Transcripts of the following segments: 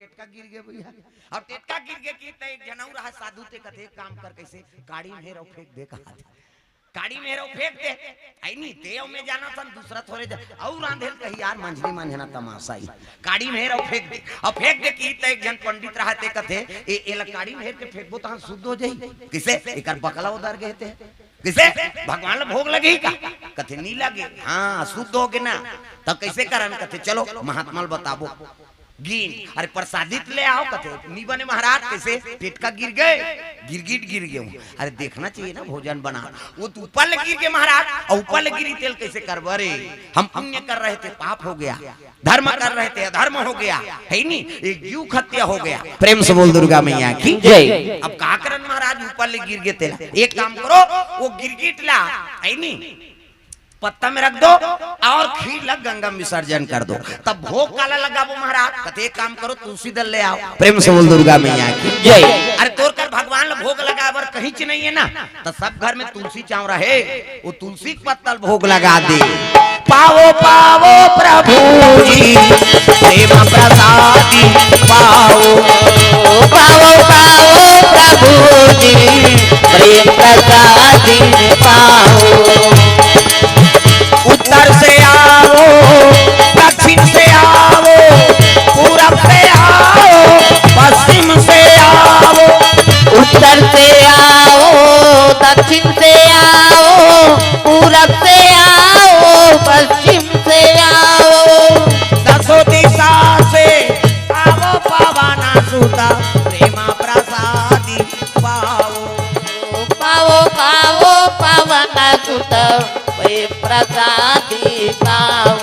टेटका गिर गया भैया। अब टेटका गिर गया कि एक जनऊ रहा साधु ते कथे काम कर कैसे गाड़ी में हेरो फेंक दे कहा गाड़ी में हेरो फेंक दे आई नहीं ते में जाना था दूसरा थोड़े और आंधेल कही यार मंझली मंझना तमाशा ही गाड़ी में हेरो फेंक दे और फेंक दे कि एक जन पंडित रहा ते कथे ए गाड़ी में हेर के फेंकबो तो शुद्ध हो जाई किसे एकर बकला उधर गए थे किसे भगवान भोग लगे का कथे नहीं लगे हाँ शुद्ध हो गए ना तब कैसे करन कथे चलो महात्मा बताबो गिन अरे प्रसादित ले आओ कथे नी बने महाराज कैसे टेटका गिर गए गिर गए अरे देखना चाहिए ना भोजन बना वो तो ऊपर गिर गए महाराज और ऊपर गिरी तेल कैसे करबो अरे हम पुण्य कर रहे थे पाप हो गया धर्म कर रहे थे अधर्म हो गया है नी एक जीव हत्या हो गया प्रेम से बोल दुर्गा मैया की जय। अब का करन महाराज ऊपर गिर गए तेल एक काम करो वो गिरगिट ला है नी पत्ता में रख दो और खीर लग गंगा विसर्जन कर दो तब भोग काला लगाबो महाराज कते काम करो तुलसी दल ले आओ प्रेम से बोल दुर्गा मैया की जय। अरे तोर कर भगवान भोग लगाबर कहीं च नहीं है ना तो सब घर में तुलसी चाव रहे वो तुलसी पत्तल भोग लगा दे पावो पावो प्रभु जी प्रेम प्रसादी पाओ पावो पावो प्रभु जी प्रेम प्रसादी पाओ उत्तर से आओ दक्षिण से आओ पूरब से आओ पश्चिम से आओ उत्तर से आओ दक्षिण से आओ पूरब से आओ पश्चिम से आओ दसों दिशा से आओ पावाना सुता प्रेमा प्रसादी पाओ पावो पावो पावन सुत प्रसादी पाओ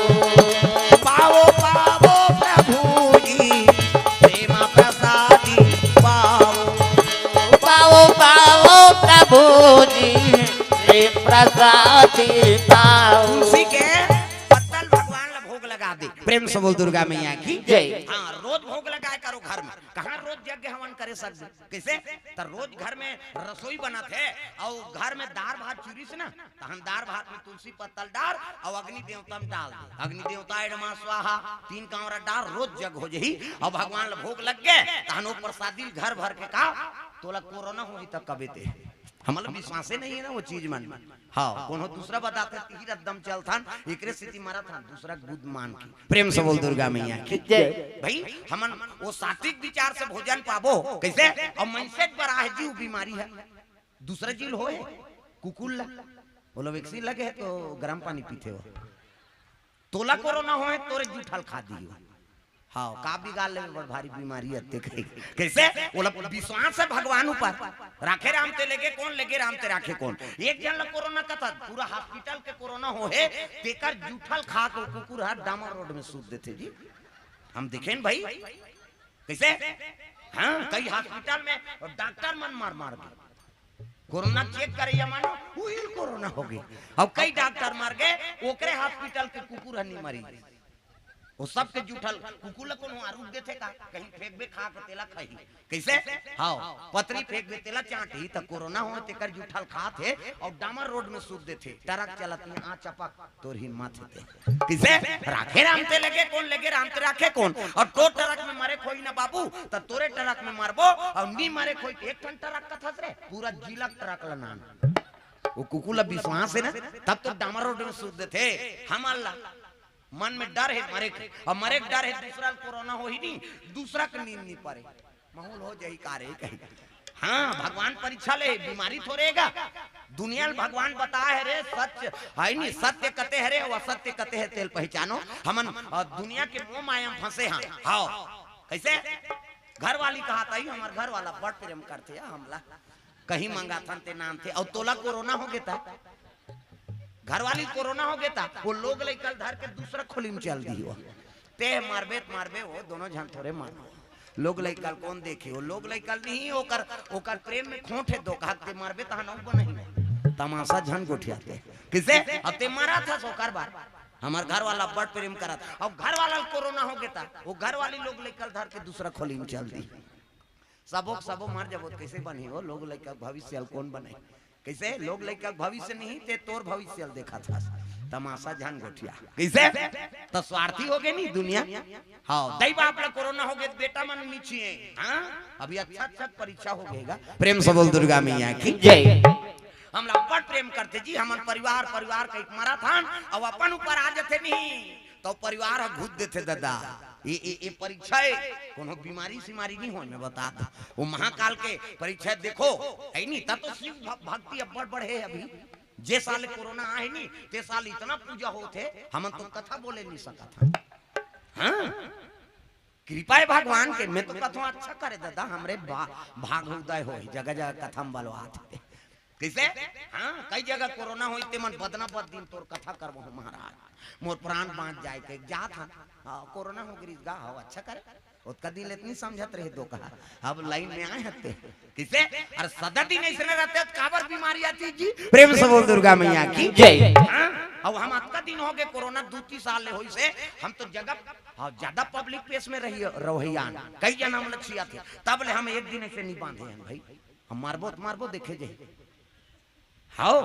पाओ पाओ प्रभु जी प्रेमा प्रसादी पाओ पाओ पाओ प्रभु जी प्रेम प्रसादी पाओ तुलसी के पत्तल भगवान ला भोग लगा दे प्रेम से बोल दुर्गा मैया की जय। हाँ रोज भोग लगाए करो घर में कहाँ रोज यज्ञ हवन करे सकते कैसे तो रोज घर में रसोई बनत है और घर में दार भात चूरी से ना तो हम दार भात में तुलसी पत्तल डाल और अग्नि देवता में डाल अग्नि देवता एडमा स्वाहा 3 कांवरा डाल रोज जग हो जही और भगवान ला भोग लग गए तहनो प्रसादी घर भर के का तोला कोरोना होई तक कबे ते हमारा विश्वास नहीं है ना वो चीज मन हाँ कोनो दूसरा बताते तीर एकदम चलथन एकरे स्थिति मारा था दूसरा बुद्ध मान की प्रेम से बोल दुर्गा मैया की जय। भाई हमन वो सात्विक विचार से भोजन पाबो कैसे और मनसे बड़ा है जीव बीमारी है दूसरा जीव होए कुकुल ला बोलो वैक्सीन लगे है तो गर्म पानी पीते हो तोला कोरोना होए तोरे जूठल खा दियो हाँ का बिगाड़ ले बड़ भारी बीमारी अत्ते कैसे बोला विश्वास है भगवान ऊपर राखे राम ते लेके कौन लेके राम ते राखे कौन एक जन ला कोरोना का था पूरा हॉस्पिटल के कोरोना हो है तेकर जूठल खा के कुकुर हाथ डामर रोड में सूत देते जी हम देखें भाई कैसे हाँ कई हॉस्पिटल में डॉक्टर मन मार मार गए कोरोना चेक करे मानो कोरोना हो गई अब कई डॉक्टर मार गए ओकरे हॉस्पिटल के कुकुर हनी मरी वो सब के जूठल कुकुल कोनो आरूप देथे का कहीं फेंक बे खा के तेला खाई कैसे हां पतरी फेंक बे तेला चाटी त कोरोना हो तेकर जूठल खात है और डामर रोड में सूत देथे ट्रक चलत में आ चपक तोर ही माथे ते कैसे राखे राम ते लगे कौन लगे राम ते राखे कौन और तो ट्रक में मारे कोई ना बाबू त तोरे ट्रक में मारबो और नी मारे कोई एक टन ट्रक का थस रे पूरा जिला ट्रक लनान वो कुकुल विश्वास है ना तब तो डामर रोड में सूत देथे हम अल्लाह मन में डर है मरे के और मरे के डर है दूसरा कोरोना हो ही नहीं दूसरा के नींद नहीं पड़े माहौल हो जाई कारे कहीं हाँ भगवान परीक्षा ले बीमारी थोड़ेगा दुनिया में भगवान बताए है रे सच है नहीं सत्य कते है रे वो असत्य कते है तेल पहचानो हमन दुनिया के मोह माया में फंसे हैं हाँ कैसे घर वाली कहा था हमारे घर वाला बड़ प्रेम करते हमला कहीं मंगा था ते नाम थे और तोला कोरोना हो गया था घर वाली कोरोना हो गया था वो लोग लेकर धर के दूसरा खोली में चल दी हो ते मारबे वो दोनों जन थोड़े मारो लोग लेकर कौन देखे वो लोग लेकर नहीं ओकर प्रेम में खोट है धोखा ते मारबे ता नौ नहीं तमाशा झन गोठियाते किसे अब ते मारा था सोकर बार हमार घर वाला बड़ प्रेम करा था अब घर वाला कोरोना हो गया था वो घर वाली लोग लेकर धर के दूसरा खोली में चल दी सबो मार जब कैसे बनी हो लोग लेकर भविष्य कौन बने कैसे लोग लेकर भविष्य नहीं ते तोर भविष्य देखा था तमाशा जान गोठिया कैसे तो स्वार्थी हो गए नहीं दुनिया। हाँ दई बाप ला कोरोना हो गए बेटा मन नीचे हाँ अभी अच्छा परीक्षा हो गएगा। प्रेम से बोल दुर्गा मैया की जय। हम लोग बड़ प्रेम करते जी हमारे परिवार का एक मैराथन और अपन ऊपर आ जाते नहीं तो परिवार घुस देते दादा। ये परीक्षा कोनो बीमारी सिमारी नहीं हो मैं बता दो वो महाकाल के परीक्षा देखो है नहीं तब तो शिव भक्ति अब्बड़ बढ़े अभी जे साल कोरोना आए नहीं ते साल इतना पूजा होते हम तो कथा बोले नहीं सका था। हाँ कृपा है भगवान के मैं तो कथा अच्छा करे दादा हमरे भाग उदय हो जगह जगह कथा बलवाते कैसे हाँ कई जगह कोरोना हो ते मन बदना बद दिन तोर कथा करबो महाराज मोर प्राण बांध जाए के जा था कोरोना हो गई गा हो अच्छा करे उसका दिल इतनी समझत रहे दो कहा अब लाइन में आए हते किसे और सदा दिन ऐसे रहते काबर बीमारी आती जी। प्रेम से बोल दुर्गा मैया की जय। अब हम आज का दिन हो गए कोरोना 2-3 साल होई से हम तो जगह ज्यादा पब्लिक प्लेस में रहियान कई जना हम लक्ष्य थे तब ले हम एक दिन ऐसे नहीं बांधे हैं भाई हम मारबो देखे जे हाँ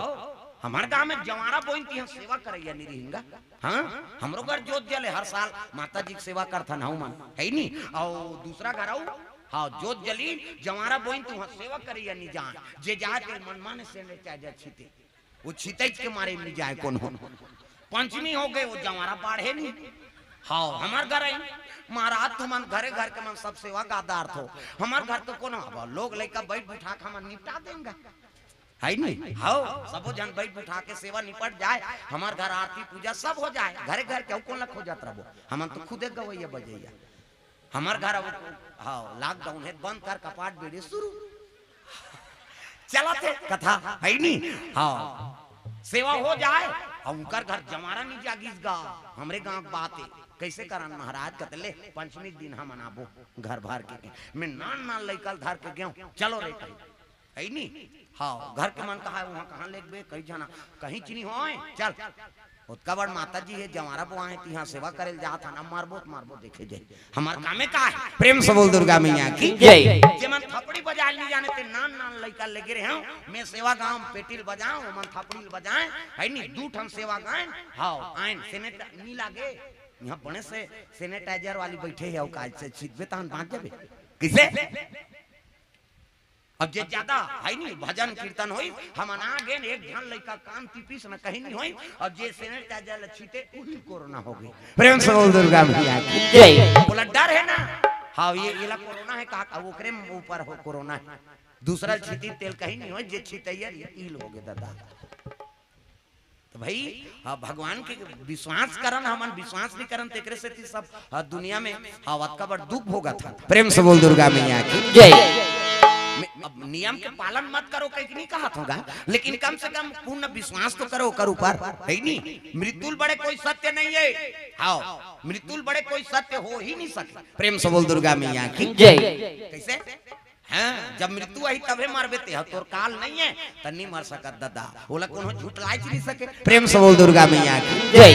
हमारे गांव में जवारा बोइन की सेवा करैया नहीं रहेंगा। हाँ हमरो घर जोत जले हर साल माता जी की सेवा करता ना मन है नहीं और दूसरा घर आऊ हाँ जोत जली जवारा बोइन तू सेवा करैया नहीं जान जे जाए तेरे मन माने से ले चाहे छीते वो छीते के मारे नहीं जाए कौन हो पंचमी हो गए वो जवारा बाढ़े नहीं। हाँ हमार घर आई महाराज तुम घरे घर के मन सब सेवा गादार थो हमार घर तो कौन लोग लड़का बैठ बिठा के हम निपटा देंगे है नहीं। हाँ सबो जन बैठ बिठा के सेवा निपट जाए हमार घर आरती पूजा सब हो जाए घरे घर के कौन लख हो जात रहो हम तो खुदे गवैया बजैया हमार घर हाँ लॉकडाउन है बंद कर कपाट बेड़े शुरू चला थे कथा है नहीं। हाँ सेवा हो जाए और उनकर घर जमारा नहीं जागीस गा हमरे गांव बात है कैसे करन महाराज कतले पंचमी दिन हम मनाबो घर भर के मैं नान लइकल धर के गयो चलो रे है नहीं। हाँ घर के मन कहा वहाँ कहाँ ले बे कहीं जाना कहीं चीनी हो चल उसका बड़ माता जी है जवारा बुआ है यहाँ सेवा करे जाता ना मारबो देखे जाए हमार कामे का है। प्रेम से बोल दुर्गा मैया की जय। जे मन थपड़ी बजा नहीं जाने ते नान लइका लगे रहे हूं मैं सेवा गांव पेटिल बजाऊं मन थपड़ी बजाए है नहीं दूठ हम सेवा गाएं। हाँ आइन सेनेट नहीं लागे यहाँ बड़े से सैनिटाइजर वाली बैठे है काज से छिदबे तहन बांध जाबे किसे अब जे ज्यादा है नहीं भजन कीर्तन होई हम ना गेन एक घन लइका कान टीपीस न कहीं नहीं होई और जे सैनिटाइजर छीटे उही कोरोना हो गई। प्रेम से बोल दुर्गा मैया की जय। बोला डर है ना हाँ ये कोरोना है का ओकरे ऊपर हो कोरोना है दूसरा छीटी तेल कहीं नहीं हो जे छीटैया ईल हो गए दादा। तो भाई भगवान के विश्वास करन हमन विश्वास नहीं करन तेकरे से सब दुनिया में हवत का बड़ दुख भोगा था। प्रेम से बोल दुर्गा मैया की जय। अब नियम के पालन मत करो कहीं नहीं कहा होगा लेकिन कम से कम पूर्ण विश्वास तो करो कर ऊपर है नहीं। मृत्यु बड़े कोई सत्य नहीं है। हाँ मृत्यु बड़े कोई सत्य हो ही नहीं सकता। प्रेम से बोल दुर्गा मैया की जय। कैसे हाँ जब मृत्यु आई तबे मरबे ते तोर काल नहीं है त नहीं मर सकत दादा बोला कोनो झूठ लाई नहीं सके। प्रेम से बोल दुर्गा मैया की जय।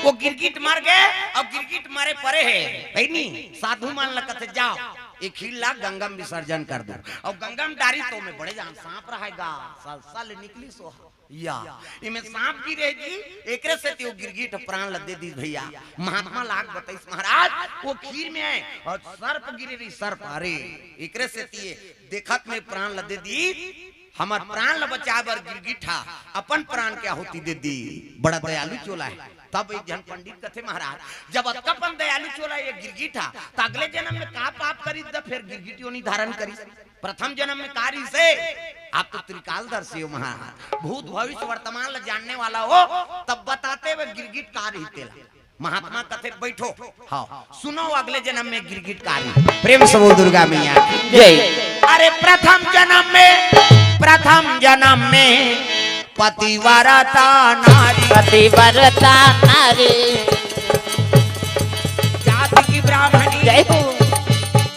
वो गिरगिट मर गए अब गिरगिट मारे परे है नहीं साधु मान लगते जाओ एक खिल्ला गंगा में विसर्जन कर दो और गंगा में डारी तो में बड़े जान सांप रहेगा साल निकली सो या इमे सांप की रहेगी एकरे से त्यो गिरगिट प्राण लदे दी भैया महात्मा लाग बताइस महाराज वो खीर में है और सर्प गिरे रही सर्प अरे एकरे से तिए देखत में प्राण लदे दी हमार प्राण ल बचाबर गिरगिठा अपन प्राण क्या होती दे दी बड़ा दयालु चोला है। तब एक जन पंडित कथे महाराज जब अतकपन दयालु चोला ये गिरगिठा तो अगले जन्म में का पाप करी द फिर गिरगिटियों नहीं धारण करी प्रथम जन्म में कार्य से आप तो त्रिकालदर्शी हो महाराज भूत भविष्य वर्तमान ल जानने वाला हो तब बताते हुए गिरगिट कार्य ही तेला महात्मा कथे बैठो हाँ सुनो अगले जन्म में गिरगिट कार्य। प्रेम से बोल दुर्गा मैया जय। अरे प्रथम जन्म में पतिव्रता नारी जाति की ब्राह्मणी जय हो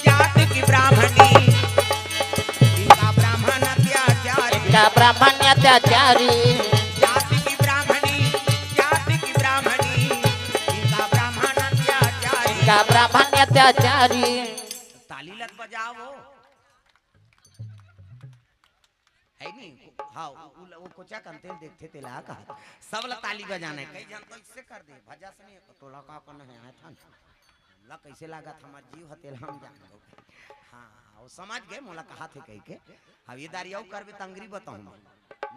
जाति की ब्राह्मणी इनका ब्राह्मण अत्याचारी जाति की ब्राह्मणी इनका ब्राह्मण अत्याचारी। ताली लग बजाओ है नहीं हाँ वो कोचा करते देखते थे ला का सब ला ताली बजाने कई जन तो इससे कर दे भजा से नहीं तो लका को नहीं आया था ला कैसे लगा था हमार जीव हतेल हम जान लो हाँ वो समझ गए मोला कहा थे कह के अब ये दारियाऊ करबे तंगरी बताऊं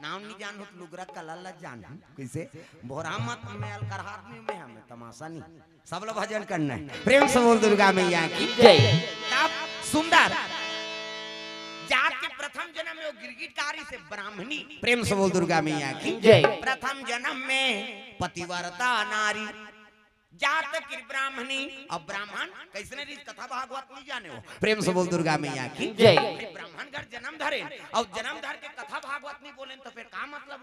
नाम नहीं जान हो लुगरा कलल जान कैसे बोरा मत में अलकरहाट में हमें तमाशा नहीं सब लोग भजन करना है प्रेम से बोल दुर्गा मैया की जय। तब सुंदर जात के प्रथम जन्म में वो गिरगिटकारी से ब्राह्मणी प्रेम से बोल दुर्गा मैया की जय। प्रथम जन्म में पतिव्रता नारी जात की ब्राह्मणी अब ब्राह्मण कैसे रीत कथा भागवत नहीं जाने हो प्रेम से बोल दुर्गा मैया की जय। ब्राह्मण घर जन्म धरे और जन्म धर के कथा भागवत नहीं बोले तो फिर का मतलब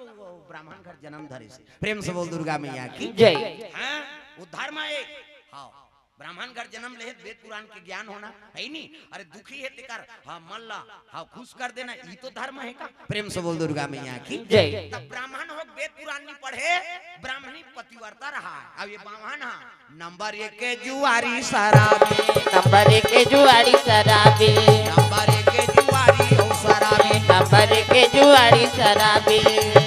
ब्राह्मण घर जन्म धरे से प्रेम से बोल दुर्गा मैया की जय। हाँ वो धर्म है हाँ ब्राह्मण घर जन्म ले वेद पुराण के ज्ञान होना है नहीं अरे दुखी है तेकर हाँ मल्ला हाँ खुश कर देना ये तो धर्म है का प्रेम से बोल दुर्गा मैया की जय। तब ब्राह्मण हो वेद पुराण नहीं पढ़े ब्राह्मणी पतिव्रता रहा अब ये ब्राह्मण हाँ नंबर 1 के जुआरी शराबी नंबर 1 के जुआरी शराबी नंबर 1 के जुआरी हो शराबी नंबर 1 के जुआरी शराबी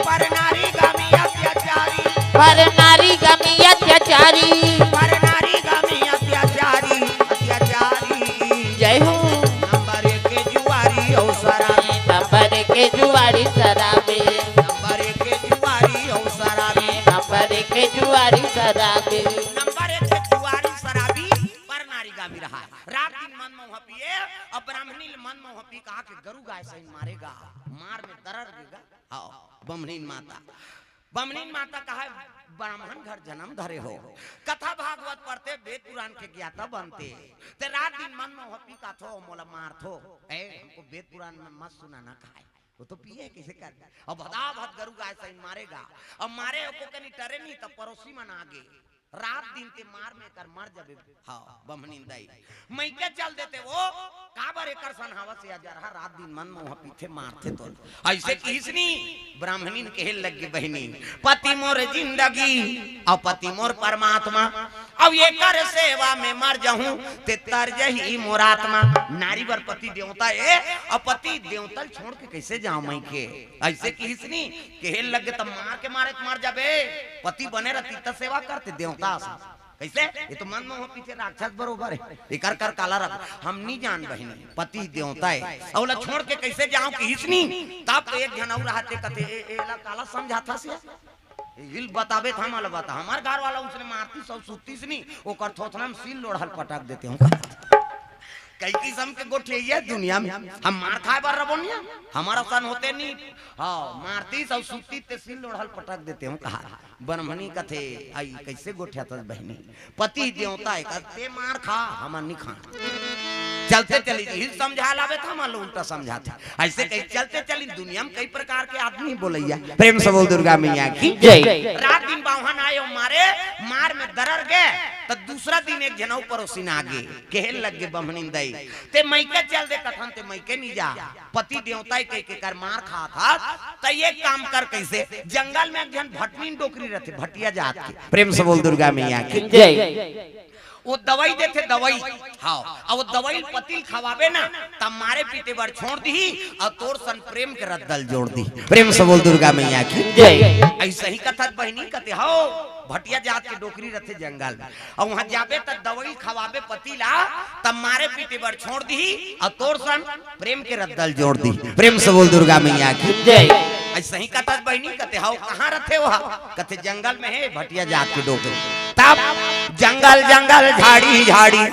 पर नारी गामी अत्याचारी पर नारी गमी अत्याचारी पर नारी गामी अत्याचारी अत्याचारी जय हो नंबर 1 के जुआरी हो शराबी नंबर 1 के जुआरी शराबी नंबर 1 के जुआरी हो शराबी नंबर 1 के जुआरी शराबी नंबर 1 के जुआरी शराबी पर नारी गामी रहा रात दिन मन मोह पिए और ब्राह्मणी मन मोह पी कहा कि गरु गाय सही मारेगा मार में दर्द देगा हाँ ब्राह्मणी माता कहा ब्राह्मण घर जन्म धरे हो कथा भागवत पढ़ते वेद पुराण के ज्ञाता बनते ते रात दिन मन में होपी का थो मोला मार थो ए हमको वेद पुराण में मत सुनाना खाए वो तो पिए कैसे कर अब भदा भद गरु गाय सही मारेगा अब मारे को कनी टरे नहीं तब पड़ोसी मन आगे रात दिन के मार में कर मर जाबे हाँ बमनी दाई मैं क्या चल देते वो काबर एकर सनहावा से जा रहा रात दिन मन मोह पीछे मारते तो ऐसे किसनी ब्राह्मणी के लग गई बहनी पति मोर जिंदगी और पति मोर परमात्मा अब ये कर सेवा में मर जाऊं ते तर जही मोरात्मा नारी वर पति देवता है और पति देवता छोड़ के कैसे जाऊं मैं के ऐसे किसनी के लग गए तब मार के मारे तो मर जाबे पति बने रहती त सेवा करते देवता कैसे ये तो मन में हो पीछे राक्षस बरोबर है इकर कर काला रख हम नहीं जान बहनी पति देवता है औला छोड़ के कैसे जाऊं कि इसनी तब तो एक जन और रहते कते एला काला समझाता से हिल बताबे था माला बता हमार घर वाला उसने मारती सब सुत्ती से नहीं ओकर थोथना में सील लोढ़ल पटक देते हूं कई किस्म के गोठे ये दुनिया में हम मार खाए बार रबोनिया हमारा सन होते नहीं हाँ मारती सब सुती ते सिल लोढ़ल पटक देते हूँ कहा ब्राह्मणी कथे आई कैसे गोठिया तो बहनी पति देवता है कहते मार खा हमार नहीं खा चलते चली हिल समझा लावे था मान लो उल्टा समझाते ऐसे कई चलते चली दुनिया में कई प्रकार के आदमी बोलैया प्रेम से बोल दुर्गा मैया की जय। रात दिन बाहन आए मारे मार में दरर गए तो दूसरा दिन एक जनऊ पड़ोसी ना आगे केहल लग गए बमनी दई ते मैके चल दे कथन ते मैके नहीं जा पति देवता कह के कर मार खा था तो ये काम कर कैसे जंगल में एक जन भटनी डोकरी रहते भटिया जात के प्रेम से बोल दुर्गा मैया की जय। वो दवाई देते दवाई हाँ और वो दवाई पतिल खवाबे ना तब मारे पीते बार छोड़ दी और तोर सन प्रेम के रद्दल जोड़ दी प्रेम से बोल दुर्गा मैया की जय। ऐसा ही कथा बहनी कहते हो भटिया जात के डोकरी रहते जंगल में और वहां जाबे तब दवाई खवाबे पतिला तब मारे पीते बार छोड़ दी और तोर सन प्रेम के रद्दल जोड़ दी प्रेम से बोल दुर्गा मैया की जय। ऐसा ही कथा बहनी कहते हो कहाँ रहते हो कहते जंगल में है भटिया जात के डोकरी तब जंगल जंगल झाड़ी झाड़ी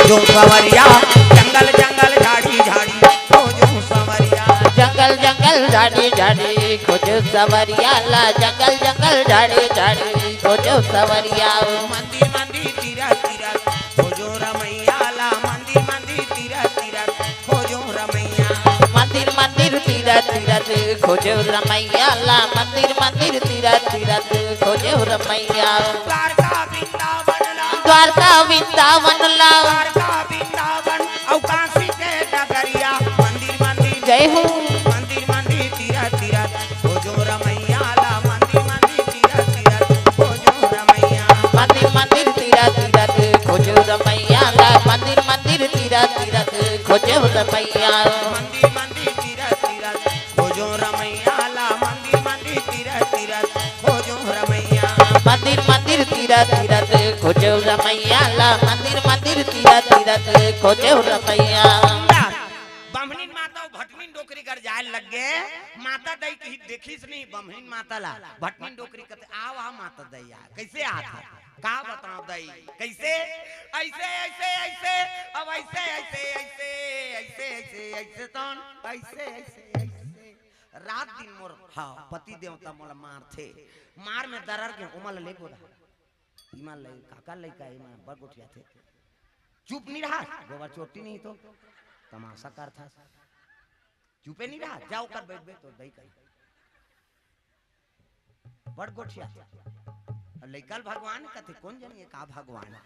जो सवरिया जंगल जंगल झाड़ी झाड़ी जो सवरिया जंगल जंगल झाड़ी झाड़ी खोजो सवरिया ला जंगल जंगल झाड़ी झाड़ी खोजो सवरिया मंदिर मंदिर तीरा तीरा खोजो रमैया ला मंदिर मंदिर तीरा तीरा खोजो रमैया मंदिर मंदिर तीरा तीरा खोजो रमैया ला मंदिर मंदिर तीरा तीरा खोजो रमैया द्वारका वृंदावन ला द्वारका वृंदावन ला द्वारका वृंदावन और काशी के नगरिया मंदिर मंदिर जय हो मंदिर मंदिर तीरा तीरा खोजो रमैया ला मंदिर मंदिर तीरा तीरा खोजो रमैया मंदिर मंदिर तीरा तीरा खोजो रमैया ला मंदिर मंदिर तीरा तीरा खोजो रमैया मंदिर मंदिर तीरा तीरा खोजो रमैया ला तीरथ तीरथ खोजे रमैया बमनीन माता और भटनीन डोकरी कर जाए लग गए माता दई कहीं देखीस नहीं बमनीन माता ला भटनीन डोकरी कहते आओ आ माता दैया कैसे आता का बताओ दई कैसे ऐसे ऐसे ऐसे अब ऐसे ऐसे ऐसे ऐसे ऐसे ऐसे तौन ऐसे ऐसे ऐसे रात दिन मोर हाँ पति देवता मोला मार थे मार में दरर के उमल ले गोदा इमान ले काका ले का इमान बड़ गोठिया थे चुप नहीं रहा गोबर चोटी नहीं तो तमाशा कर था चुपे नहीं रहा जाओ कर बैठ बैठ तो दई कर बड़ गोठिया लइकल भगवान कथे कौन जानिए का भगवान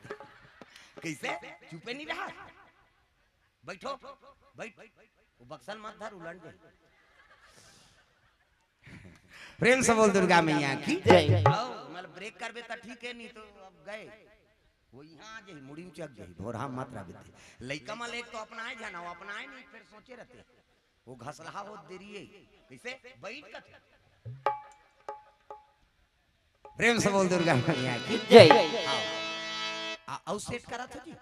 कैसे चुपे नहीं रहा बैठो बैठ वो बक्सल मत धर उलट गए प्रेम से बोल दुर्गा मैया की मतलब ब्रेक करबे तो ठीक है नहीं तो अब गए वो यहाँ जे मुड़ी में चक गई भोरा मत रबे लइका मल एक तो अपनाए जाना वो अपनाए नहीं फिर सोचे रहते वो घसलहा हो देरी कैसे बैठ कर प्रेम से बोल दुर्गा मैया की जय आओ सेट करा था जी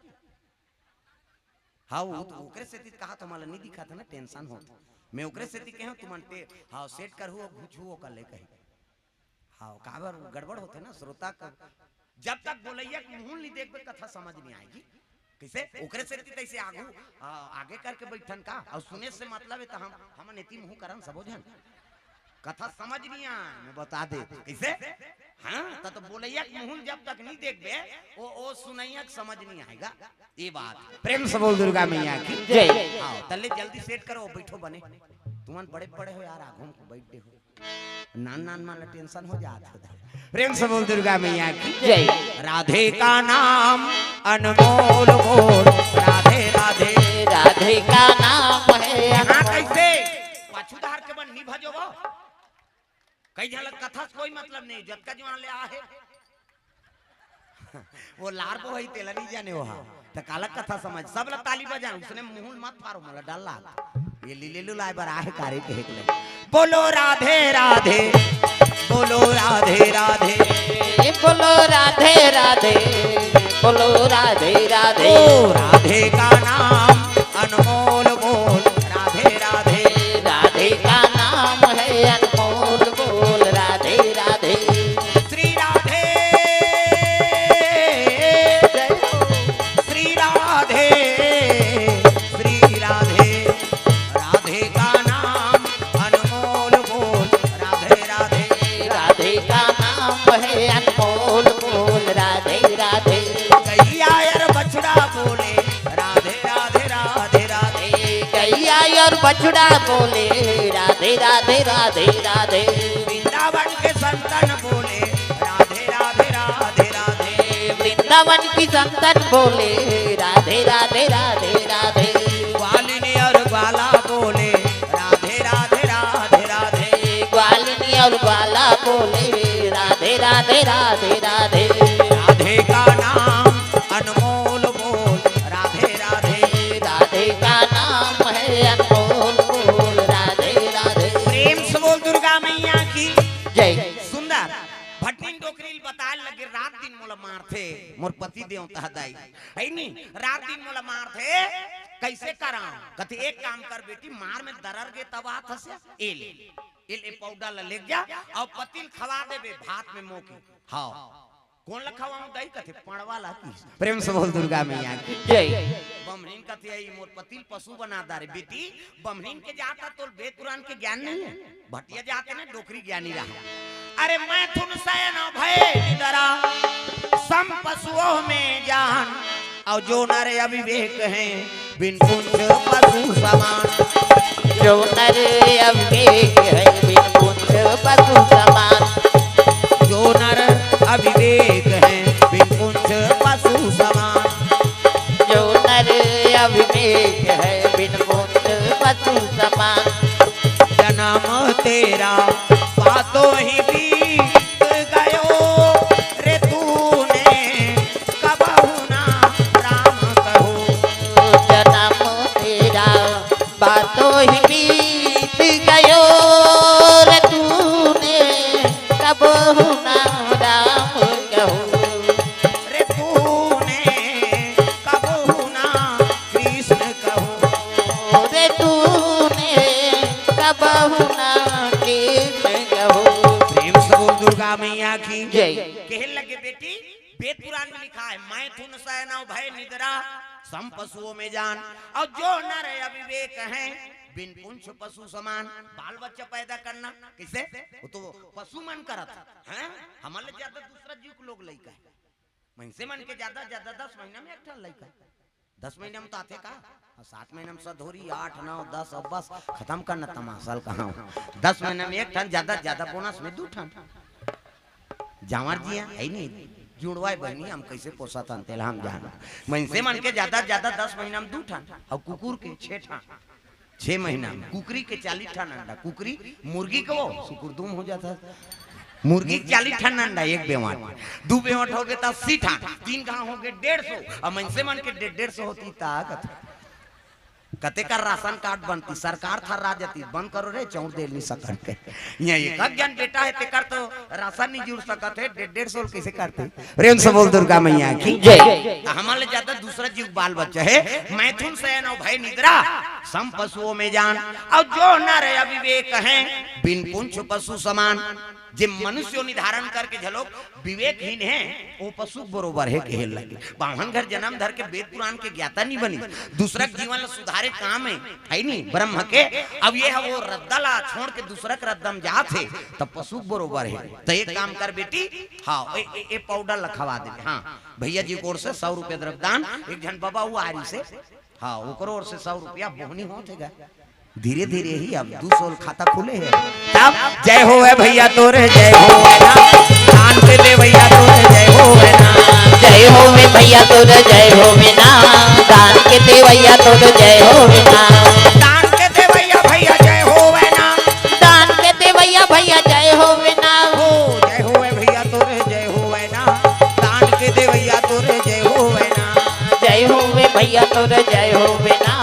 हाँ वो ओकरे से कहा तो माला नहीं दिखा था ना टेंशन हो मैं ओकरे से कहे तुमन हाँ सेट कर हुआ घुछुओ कर ले कहे हाँ काबर गड़बड़ होते ना श्रोता का जब तक बोलैया मुंह नहीं देखबे कथा समझ नहीं आएगी कैसे ओकरे से तैसे आगू आगे करके बैठन का और सुने से मतलब है तो हम नेती मुंह करन सबो जन कथा समझ नहीं आ मैं बता दे कैसे हाँ तो बोलैया मुंह जब तक नहीं देखबे ओ सुनैया समझ नहीं आएगा ये बात प्रेम से बोल दुर्गा मैया की जय आओ तल्ले जल्दी सेट करो बैठो बने तुमन बड़े बड़े हो यार आगू बैठ दे हो नान नान मान टेंशन हो जाता प्रेम से बोल दुर्गा मैया की जय राधे का नाम अनमोल बोल राधे राधे राधे का नाम है यहाँ कैसे पाछूधार के बन नहीं भजो वो कई झलक कथा कोई मतलब नहीं जब का जवान ले आहे वो लार को वही तेला नहीं जाने वहाँ तो कालक कथा समझ सब लोग ताली बजा उसने मुंह मत फारो मला डाल ला ये लीले लुलाए बर आहे कारे के हेकले बोलो राधे राधे बोलो राधे राधे बोलो राधे राधे बोलो राधे राधे ओ राधे का नाम अनमोल बोल राधे राधे राधे का नाम है अनमोल बोल राधे राधे श्री राधे श्री राधे श्री राधे राधे का नाम अनमोल बोल राधे राधे राधे का नाम है अनमोल बोल राधे राधे गैया यार बछड़ा बोले राधे राधे राधे राधे गैया और बछड़ा बोले राधे राधे राधे राधे वृंदावन के संतन बोले राधे राधे राधे राधे वृंदावन की संतन बोले राधे राधे राधे राधे ग्वालिनी और ग्वाला बोले राधे राधे राधे राधे ग्वालिनी और ग्वाला बोले राधे राधे राधे राधे राधे का नाम अनमोल बोल राधे राधे राधे का नाम है अनमोल बोल राधे राधे प्रेम से बोल दुर्गा मैया की जय सुंदर भटनीन डोकरील बताए लगे रात दिन मोला मार थे मोर पति देवता दाई है नी रात दिन मोला मार थे कैसे करा कथे एक काम कर बेटी मार में दरर गे तबा थसे ए पाउडर ले जा और पतिल खवा देबे भात में मोके हां कौन लखवाऊं दई कथे पड़वा ला की प्रेम से बोल दुर्गा मैया की जय बमहीन कथे आई मोर पतिल पशु बना दारे बेटी बमहीन के जाता तो वेद पुराण के ज्ञान नहीं है भटिया जाते ना डोकरी ज्ञानी रहा अरे मैं थुन सयन भय निदरा सम पशुओं में जान और जो नर अविवेक हैं बिन पुंछ पशु समान जो नर अविवेक है बिन पुंछ पशु समान जो नर अविवेक हैं बिन पुंछ पशु समान जो नर अविवेक है बिन पुंछ पशु समान जन्म तेरा बातों ही बीत गयो रे तूने कबहु ना राम कहो जन्म तेरा बातों ही बीत गयो रे तूने कबहु ना राम कहो रे तूने कबहु ना जय कहने लगे बेटी वेद पुराण में लिखा है मैं थुन सैना भय निद्रा सम पशुओं में जान और जो नर अविवेक हैं बिन पुंछ पशु समान। बाल बच्चा पैदा करना किसे वो तो पशु मन करत है हमारे ज्यादा दूसरा जीव को लोग लइका है मनसे मन के ज्यादा 10 महीना में एक ठन लइका 10 महीने में तो आते का 7 महीने में सधोरी 8 9 10 अब बस खत्म करना तमाशा कहाँ 10 महीने में एक ठन ज्यादा बोनस में 2 ठन जावर जी है नहीं जुड़वाए बहनी हम कैसे पोसा था तेल हम जाना मनसे मन के ज्यादा 10 महीना में 2 ठन और कुकुर के 6 ठन 6 महीना में कुकरी के 40 ठन अंडा कुकरी मुर्गी को सुकुरदुम हो जाता मुर्गी 40 ठन अंडा एक बेवाट 2 बेवाट हो गए 80 ठन 3 गांव हो गए 150 और मनसे मन के 150 होती ताकत कते का राशन कार्ड बनती सरकार था राजती बंद करो रे चौर दे नहीं सकत के यहाँ एक ज्ञान बेटा है ते कर तो राशन नहीं जुड़ सकत है 150 कैसे करते प्रेम से बोल दुर्गा मैया की जय हमारे ज्यादा दूसरा जीव बाल बच्चा है मैथुन शयन और भय निद्रा सम पशुओं में जान और जो नर अविवेक हैं बिन पुंछ पशु समान जे मनुष्य निर्धारण करके झलोक विवेकहीन है वो पशु बरोबर है कहल लगे बावन घर जन्म धर के वेद पुराण के ज्ञाता नहीं बनी दूसरा जीवन सुधारे काम है नहीं ब्रह्म के अब ये है वो रद्दला छोड़ के दूसरा के रद्दम जात है तब पशु बरोबर है तो एक काम कर बेटी हाँ ए पाउडर लखवा दे हाँ भैया जी को ओर से 100 रुपया द्रव्यदान एक जन बाबा हुआ आरी से हाँ ओकरो ओर से 100 रुपया बोहनी होतेगा धीरे धीरे ही अब 200 खाता खुले है तब जय हो है भैया तोरे जय हो है ना दान के दे भैया तोरे जय हो है ना जय हो वे भैया तोरे जय हो वे ना दान के दे भैया तोरे जय हो वे ना दान के दे भैया जय हो है ना दान के दे भैया जय हो वे ना हो जय हो है भैया तोरे जय हो है ना दान के दे भैया तोरे जय हो है ना जय हो वे भैया तोरे जय हो वे ना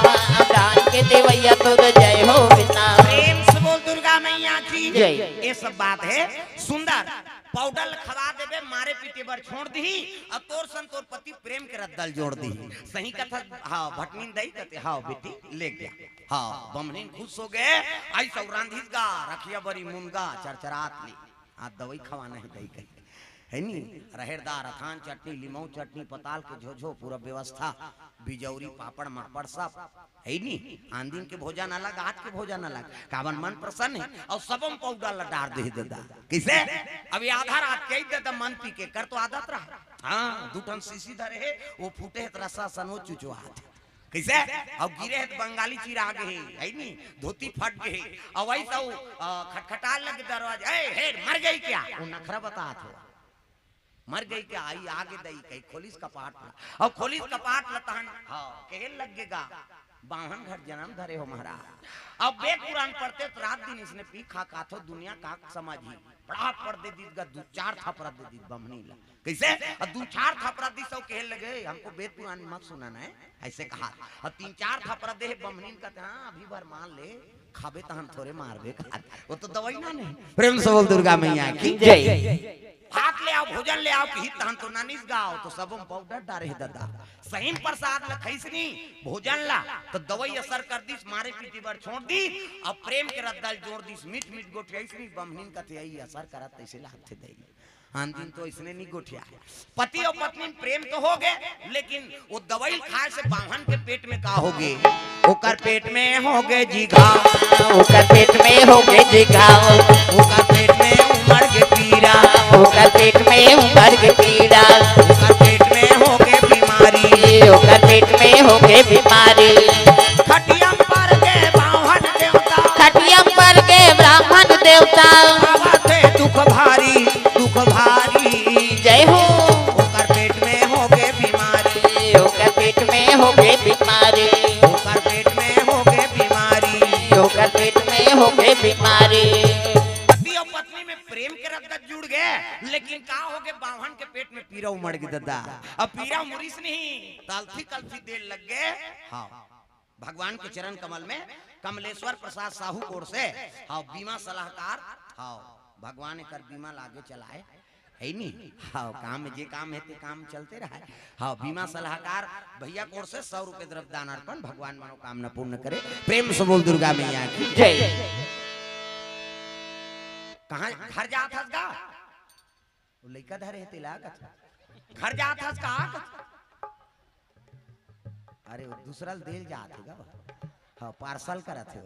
दान के दे भैया तोरे जय हो वे ना प्रेम से बोल दुर्गा मैया की जय ये सब बात है सुंदर पाउडर खवा देवे मारे पीटे बर छोड़ दी और तोर सन तोर पति प्रेम के रद्दल जोड़ दी सही कथा हाँ भटनीन दई कहते हाँ बेटी ले गया हाँ बमनीन खुश हो गए आई सब रांधीस गा रखिया बरी मुनगा चरचरात ली आज दवाई खवाना है दई कही है नी रहेरदार अथान चटनी लिमौ चटनी पताल के झोझो पूरा व्यवस्था बिजौरी पापड़ मापड़ सब है नी आंदीन के भोजन अलग आज के भोजन अलग कावन मन प्रसन्न है और सबम पाउडर लटार दे देदा किसे अभी आधा रात के देदा मन पी के कर तो आदत रहा हाँ 2 टन सीसी धरे है वो फूटे है रसा सनो चुचुआत कैसे अब गिरे है तो बंगाली चीर आ गए है नी धोती फट गए और वैसा खटखटा लग दरवाजा हे मर गई क्या वो नखरा बता था मर गई क्या आई आगे दई कहीं खोलिस कपाट और खोलिस कपाट लतान हाँ कहल लगेगा 52 घर जन्म धरे हो महाराज अब वेद पुराण पढ़ते तो रात दिन इसने पी खा काथो दुनिया का समझी बड़ा पढ़ दे दी 2-4 थपड़ा दे दी बमनी ला कैसे और 2-4 थपड़ा दी सब कहल लगे हमको वेद पुराण मत सुनाना है ऐसे कहा और 3-4 थपड़ा दे बमनी कहते हाँ अभी बार मान ले खाबे तो हम थोड़े मारबे वो तो दवाई ना नहीं प्रेम से बोल दुर्गा मैया की जय हाथ ले आओ भोजन ले आओ कि तहन तो नानिस गाओ तो सबम पाउडर डारे दादा सही प्रसाद लखैसनी भोजन ला तो दवाई असर कर दिस मारे पीटी बर छोड़ दी अब प्रेम के रद्दल जोड़ दिस मीठ मीठ गोठियाईसनी बमनीन कथे आई असर करत तैसे लाथे दई आंदीन तो इसने नहीं गोठिया पति और पत्नी प्रेम तो हो गए लेकिन वो दवाई खाए से बाहन के पेट में का हो गए ओकर पेट में हो गए जी घाव ओकर पेट में हो गए जी घाव ओकर पेट में उमड़ के पीड़ा ओकर पेट में उमड़ के पीड़ा ओकर पेट में हो गए बीमारी ओकर पेट में हो गए बीमारी खटिया पर के बाहन देवता खटिया पर के ब्राह्मण देवता थे दुख भारी जय हो ओकर पेट में हो गए बीमारी ओकर पेट में हो गए बीमारी ओकर पेट में हो गए बीमारी ओकर पेट में हो गए बीमारी पति और पत्नी में प्रेम के रद्दत जुड़ गए लेकिन का हो गए बाहन के पेट में पीरा उमड़ गई दादा अब पीरा मुरीस नहीं तलथी कलथी देर लग गए हाँ भगवान के चरण कमल में कमलेश्वर प्रसाद साहू कोर से हाँ बीमा सलाहकार हाँ भगवान कर बीमा लागे चलाए है नहीं हाँ काम में जे काम है ते काम चलते रहा हाँ बीमा सलाहकार भैया कोर से 100 रुपए द्रव्यदान अर्पण भगवान मनोकामना पूर्ण करे प्रेम से बोल दुर्गा मैया की जय कहाँ घर जात हस गा लइका धरे है तिला घर जात हस कहा अरे दूसरा देल जात है हाँ पार्सल करत है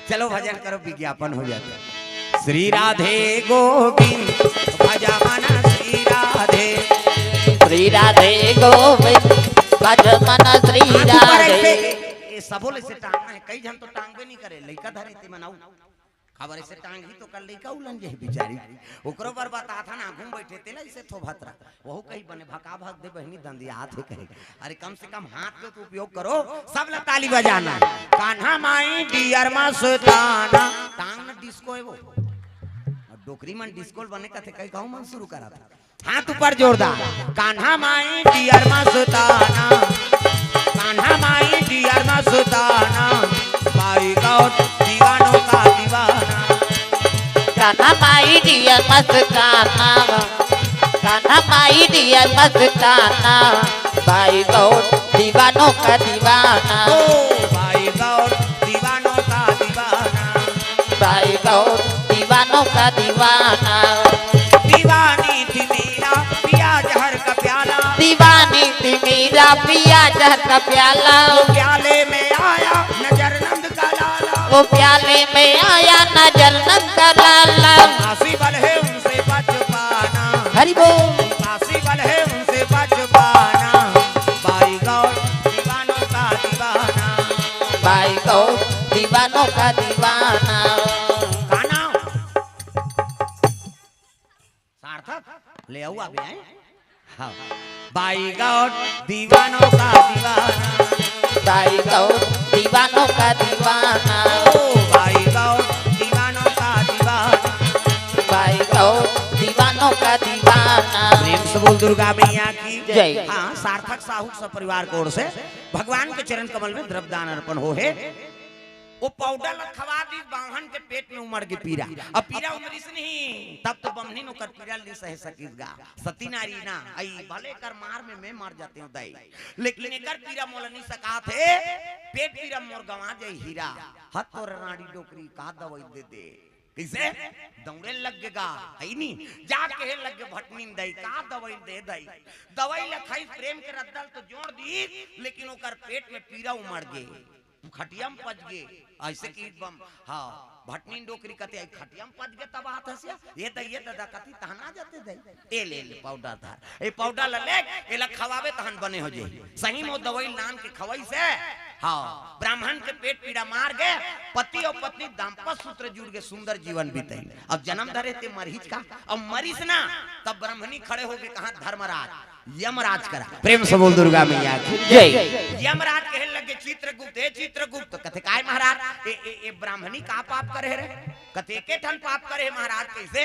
चलो भजन करो विज्ञापन हो जाता श्री राधे गोविंद भजा मन श्री राधे गोविंद भज मन श्री राधे ये सबो ऐसे टांगना है कई जन तो टांगबे नहीं करे लइका धरे ते मनाऊ खबर ऐसे टांग ही तो कर लइका उलन जे बिचारी ओकरो पर बता था ना घूम बैठे तेला इसे थो भतरा वहु कहीं बने भका भग दे बहनी दंदिया हाथ है कहे अरे कम से कम हाथ पे तो उपयोग करो सब ला ताली बजाना कान्हा माई डियर मस्ताना टांग ना डिस्को है वो डोकरी मन डिस्को बने का थे कहीं कहूं मन शुरू करा था हाथ ऊपर जोरदार कान्हा माई डियर मस्ताना कान्हा माई डियर मस्ताना बाई गौट दीवानों का दीवाना कान्हा माई डियर मस्ताना कान्हा माई डियर मस्ताना बाई गौट दीवानों का दीवाना बाई गौट दीवानों का दीवाना बाई गौट दीवानों का दीवाना दीवानी थी मेरा पिया जहर का प्याला दीवानी थी मेरा पिया जहर का प्याला प्याले में आया नजर नंद का लाला वो प्याले में आया नजर नंद का लाला आसी बल है उनसे बच पाना हरि बोल आसी बल है उनसे बच पाना बाई गौर दीवानों का दीवाना बाई गौर दीवानों का दीवाना गाना सार्थक ले आओ अभी आए हाँ बाई गौर दीवानों का दीवाना बाई गौर दीवानों का दीवाना बाई गौर दीवानों का दीवाना बाई गौर दीवानों का दीवाना प्रेम से बोल दुर्गा मैया की जय। हाँ सार्थक साहू सब परिवार की ओर से भगवान के चरण कमल में द्रव्यदान अर्पण हो है वो पाउडर खवा दी बाहन के पेट में उमड़ के पीरा अब पीरा उमरिस नहीं तब तो बमनी नो कर पीरा ली सह सकीसगा सती नारी ना आई भले कर मार में मैं मर जाते हूं दाई लेकिन एकर पीरा मोल नहीं सका थे पेट पीरा मोर गवा जाई हीरा हथ तोर रानी डोकरी का दवाई दे दे किसे दौड़े लगेगा है नहीं जाके हे लगे भटनी दई का दवाई दे दई दवाई लखाई प्रेम के रद्दल तो जोड़ दी लेकिन ओकर पेट में पीरा उमड़ गे खटियम पच गे ऐसे की बम हाँ भटनी डोकरी कते खटियम पच गे तब हाथ हसिया ये दादा कति तहना जाते दई ए ले पाउडर धार ए पाउडर ले एला खवावे तहन बने हो जे सही मो दवाई नान के खवाई से हाँ ब्राह्मण के पेट पीड़ा मार गए पति और पत्नी दाम्पत्य सूत्र जुड़ के सुंदर जीवन बीते अब जन्म धरे थे मरीज का अब मरीज ना तब ब्राह्मणी खड़े हो गए कहा धर्मराज यमराज करा प्रेम से बोल दुर्गा मैया की जय यमराज कहे लगे चित्रगुप्त हे चित्रगुप्त तो कथे काय महाराज ए ब्राह्मणी का पाप करे रे कथे के ठन पाप करे महाराज कैसे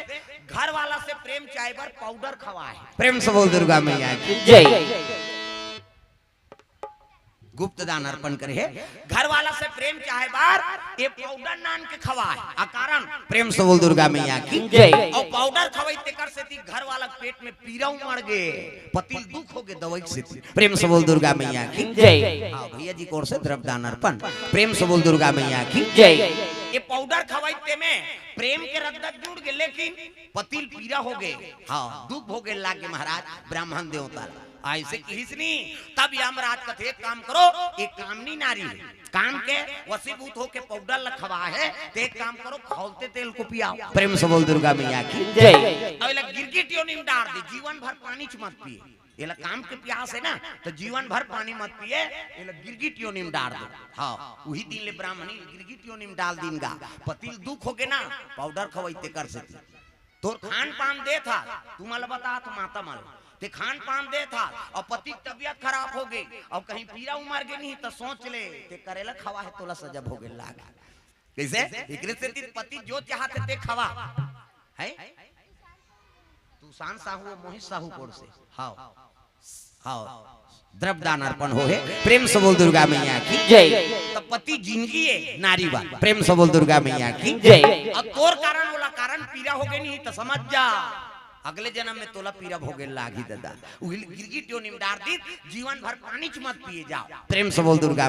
घर वाला से प्रेम चाय पर पाउडर खवाए प्रेम से बोल दुर्गा मैया की जय गुप्त दान अर्पण करे है घर वाला से प्रेम चाहे बार ये पाउडर नान के खवाए आ कारण प्रेम से बोल दुर्गा मैया की जय और पाउडर खवाई ते कर से थी घर वाला पेट में पीरा उमड़ गए पति दुख हो गए दवाई से प्रेम से बोल दुर्गा मैया की जय हां भैया जी कोर से द्रव्य दान अर्पण प्रेम से बोल दुर्गा मैया की जय ये पाउडर खवाई ते में प्रेम के रद्दत जुड़ गए लेकिन पति पीरा हो गए हां दुख हो गए लागे महाराज ब्राह्मण देवता ऐसे किसनी तब यमराज कथे एक काम करो एक कामनी नारी है काम के वसीभूत हो के पाउडर लखवा है तो एक काम करो खौलते तेल को पियाओ प्रेम से बोल दुर्गा मैया की जय अब लग गिरगिटियों निम डाल दी जीवन भर पानी च मत पिए ये लग काम के प्यास है ना तो जीवन भर पानी मत पिए ये लग गिरगिटियों निम डाल दो हाँ वही दिन ले ब्राह्मणी गिरगिटियों निम डाल दीनगा पति दुख हो गए ना पाउडर खवाइते कर से तो खान पान दे था तुम्हारा बता तो माता माल ते खान पान दे था और पति की तबीयत खराब हो गई और कहीं पीरा उमर गई नहीं तो सोच ले ते करेला खवा है तोला सजब हो गई लाग कैसे एकरे से ती पति जो चाहते ते खवा है तू शान साहू मोहित साहू कोड से हां हां द्रव्य दान अर्पण हो है प्रेम से बोल दुर्गा मैया की जय तो पति जिंदगी है नारी बा प्रेम से बोल दुर्गा मैया की जय अब तोर कारण वाला कारण पीरा हो गई नहीं तो समझ जा अगले जन्म में तोला पीरा भोगे लागी दादा गिरगिटियों निम डार दी जीवन भर पानी च मत पिए जाओ प्रेम से बोल दुर्गा